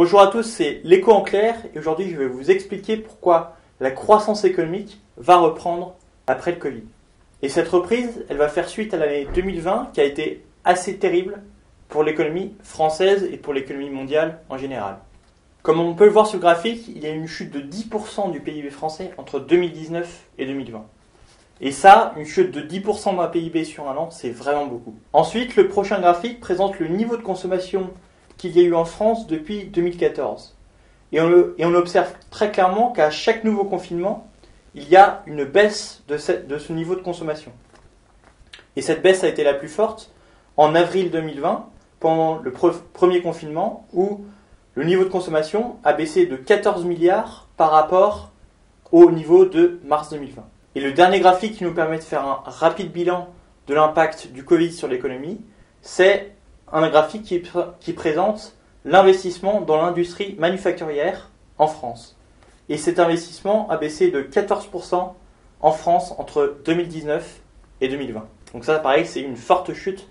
Bonjour à tous, c'est l'écho en clair et aujourd'hui je vais vous expliquer pourquoi la croissance économique va reprendre après le Covid. Et cette reprise, elle va faire suite à l'année 2020 qui a été assez terrible pour l'économie française et pour l'économie mondiale en général. Comme on peut le voir sur le graphique, il y a une chute de 10% du PIB français entre 2019 et 2020. Et ça, une chute de 10% d'un PIB sur un an, c'est vraiment beaucoup. Ensuite, le prochain graphique présente le niveau de consommation qu'il y a eu en France depuis 2014. Et on observe très clairement qu'à chaque nouveau confinement, il y a une baisse de ce niveau de consommation. Et cette baisse a été la plus forte en avril 2020, pendant le premier confinement, où le niveau de consommation a baissé de 14 milliards par rapport au niveau de mars 2020. Et le dernier graphique qui nous permet de faire un rapide bilan de l'impact du Covid sur l'économie, c'est un graphique qui présente l'investissement dans l'industrie manufacturière en France. Et cet investissement a baissé de 14% en France entre 2019 et 2020. Donc ça, pareil, c'est une forte chute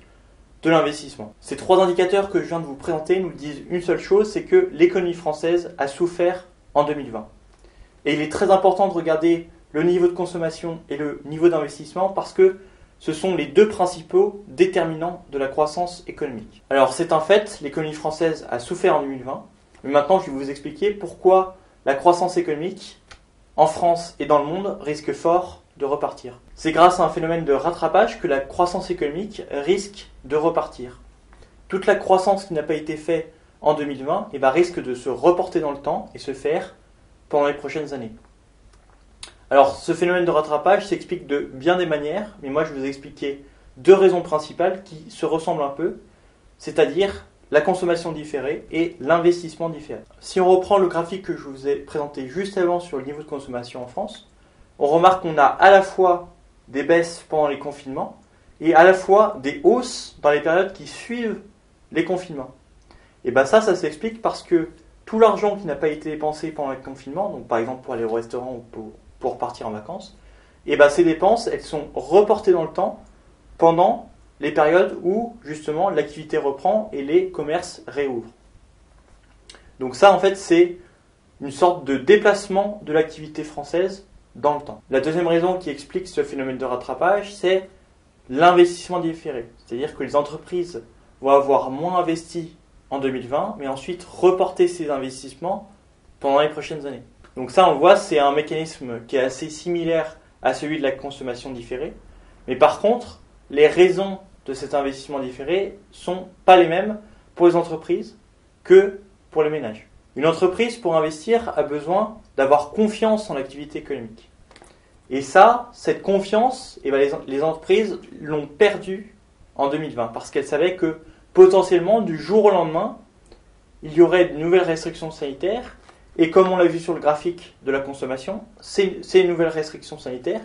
de l'investissement. Ces trois indicateurs que je viens de vous présenter nous disent une seule chose, c'est que l'économie française a souffert en 2020. Et il est très important de regarder le niveau de consommation et le niveau d'investissement parce que ce sont les deux principaux déterminants de la croissance économique. Alors c'est un fait, l'économie française a souffert en 2020, mais maintenant je vais vous expliquer pourquoi la croissance économique en France et dans le monde risque fort de repartir. C'est grâce à un phénomène de rattrapage que la croissance économique risque de repartir. Toute la croissance qui n'a pas été faite en 2020 risque de se reporter dans le temps et se faire pendant les prochaines années. Alors, ce phénomène de rattrapage s'explique de bien des manières, mais moi je vais vous expliquer deux raisons principales qui se ressemblent un peu, c'est-à-dire la consommation différée et l'investissement différé. Si on reprend le graphique que je vous ai présenté juste avant sur le niveau de consommation en France, on remarque qu'on a à la fois des baisses pendant les confinements et à la fois des hausses dans les périodes qui suivent les confinements. Et ça s'explique parce que tout l'argent qui n'a pas été dépensé pendant les confinements, donc par exemple pour aller au restaurant ou pour partir en vacances, ces dépenses, elles sont reportées dans le temps pendant les périodes où, justement, l'activité reprend et les commerces réouvrent. Donc ça, en fait, c'est une sorte de déplacement de l'activité française dans le temps. La deuxième raison qui explique ce phénomène de rattrapage, c'est l'investissement différé. C'est-à-dire que les entreprises vont avoir moins investi en 2020, mais ensuite reporter ces investissements pendant les prochaines années. Donc ça, on le voit, c'est un mécanisme qui est assez similaire à celui de la consommation différée. Mais par contre, les raisons de cet investissement différé sont pas les mêmes pour les entreprises que pour les ménages. Une entreprise, pour investir, a besoin d'avoir confiance en l'activité économique. Et ça, cette confiance, les entreprises l'ont perdue en 2020 parce qu'elles savaient que potentiellement, du jour au lendemain, il y aurait de nouvelles restrictions sanitaires. Et comme on l'a vu sur le graphique de la consommation, ces nouvelles restrictions sanitaires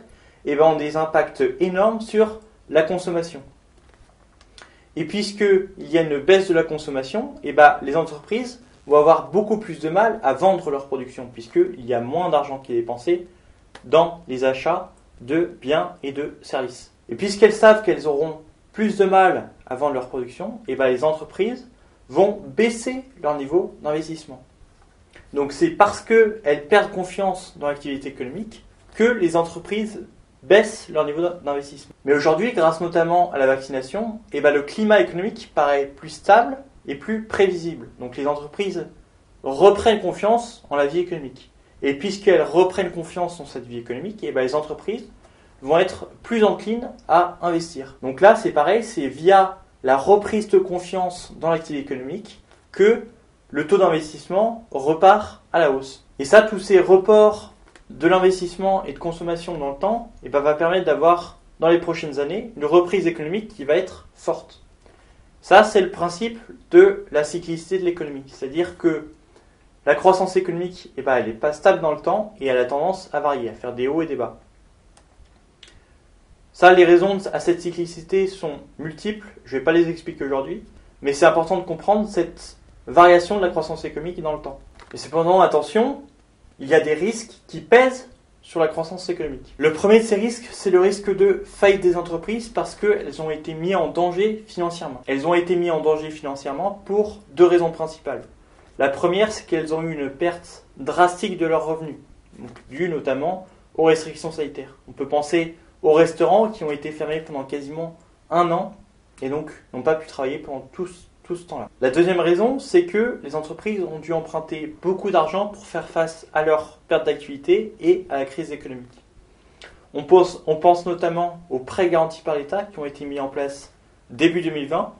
ont des impacts énormes sur la consommation. Et puisqu'il y a une baisse de la consommation, les entreprises vont avoir beaucoup plus de mal à vendre leur production, puisqu'il y a moins d'argent qui est dépensé dans les achats de biens et de services. Et puisqu'elles savent qu'elles auront plus de mal à vendre leur production, les entreprises vont baisser leur niveau d'investissement. Donc c'est parce qu'elles perdent confiance dans l'activité économique que les entreprises baissent leur niveau d'investissement. Mais aujourd'hui, grâce notamment à la vaccination, le climat économique paraît plus stable et plus prévisible. Donc les entreprises reprennent confiance en la vie économique. Et puisqu'elles reprennent confiance en cette vie économique, les entreprises vont être plus enclines à investir. Donc là, c'est pareil, c'est via la reprise de confiance dans l'activité économique que le taux d'investissement repart à la hausse. Et ça, tous ces reports de l'investissement et de consommation dans le temps va permettre d'avoir, dans les prochaines années, une reprise économique qui va être forte. Ça, c'est le principe de la cyclicité de l'économie. C'est-à-dire que la croissance économique, elle n'est pas stable dans le temps et elle a tendance à varier, à faire des hauts et des bas. Ça, les raisons à cette cyclicité sont multiples. Je ne vais pas les expliquer aujourd'hui, mais c'est important de comprendre cette variation de la croissance économique dans le temps. Et cependant, attention, il y a des risques qui pèsent sur la croissance économique. Le premier de ces risques, c'est le risque de faillite des entreprises parce qu'elles ont été mises en danger financièrement. Elles ont été mises en danger financièrement pour deux raisons principales. La première, c'est qu'elles ont eu une perte drastique de leurs revenus, due notamment aux restrictions sanitaires. On peut penser aux restaurants qui ont été fermés pendant quasiment 1 an et donc n'ont pas pu travailler pendant tout ce temps-là. La deuxième raison, c'est que les entreprises ont dû emprunter beaucoup d'argent pour faire face à leur perte d'activité et à la crise économique. On pense notamment aux prêts garantis par l'État qui ont été mis en place début 2020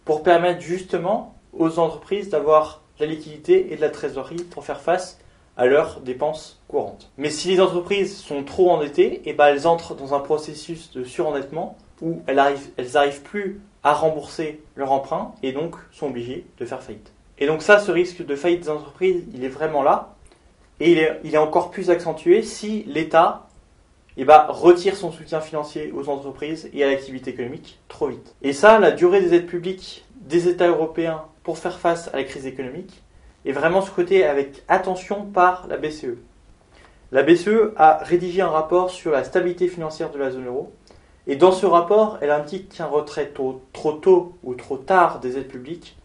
pour permettre justement aux entreprises d'avoir de la liquidité et de la trésorerie pour faire face à leurs dépenses courantes. Mais si les entreprises sont trop endettées, elles entrent dans un processus de surendettement où elles n'arrivent plus à rembourser leur emprunt et donc sont obligées de faire faillite. Et donc ça, ce risque de faillite des entreprises, il est vraiment là et il est encore plus accentué si l'État retire son soutien financier aux entreprises et à l'activité économique trop vite. Et ça, la durée des aides publiques des États européens pour faire face à la crise économique est vraiment scrutée avec attention par la BCE. La BCE a rédigé un rapport sur la stabilité financière de la zone euro et dans ce rapport, elle indique qu'un retrait trop tôt ou trop tard des aides publiques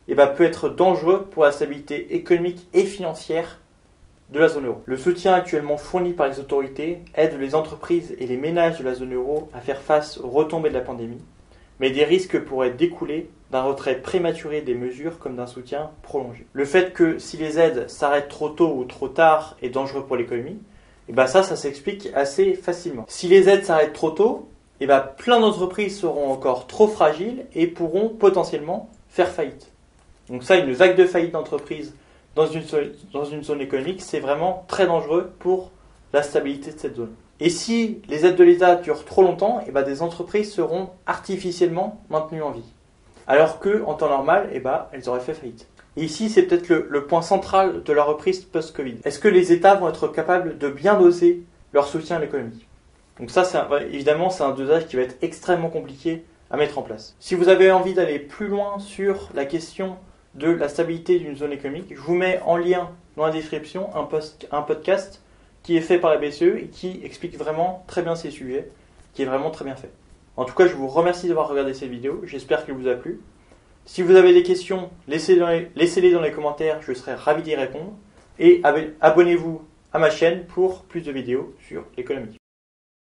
peut être dangereux pour la stabilité économique et financière de la zone euro. Le soutien actuellement fourni par les autorités aide les entreprises et les ménages de la zone euro à faire face aux retombées de la pandémie, mais des risques pourraient découler d'un retrait prématuré des mesures comme d'un soutien prolongé. Le fait que si les aides s'arrêtent trop tôt ou trop tard est dangereux pour l'économie, ça s'explique assez facilement. Si les aides s'arrêtent trop tôt, plein d'entreprises seront encore trop fragiles et pourront potentiellement faire faillite. Donc ça, une vague de faillite d'entreprise dans une zone économique, c'est vraiment très dangereux pour la stabilité de cette zone. Et si les aides de l'État durent trop longtemps, des entreprises seront artificiellement maintenues en vie. Alors qu'en temps normal, elles auraient fait faillite. Et ici, c'est peut-être le point central de la reprise post-Covid. Est-ce que les États vont être capables de bien doser leur soutien à l'économie ? Donc ça, évidemment, c'est un dosage qui va être extrêmement compliqué à mettre en place. Si vous avez envie d'aller plus loin sur la question de la stabilité d'une zone économique, je vous mets en lien dans la description un podcast qui est fait par la BCE et qui explique vraiment très bien ces sujets, qui est vraiment très bien fait. En tout cas, je vous remercie d'avoir regardé cette vidéo, j'espère qu'elle vous a plu. Si vous avez des questions, laissez-les dans les commentaires, je serai ravi d'y répondre. Et abonnez-vous à ma chaîne pour plus de vidéos sur l'économie.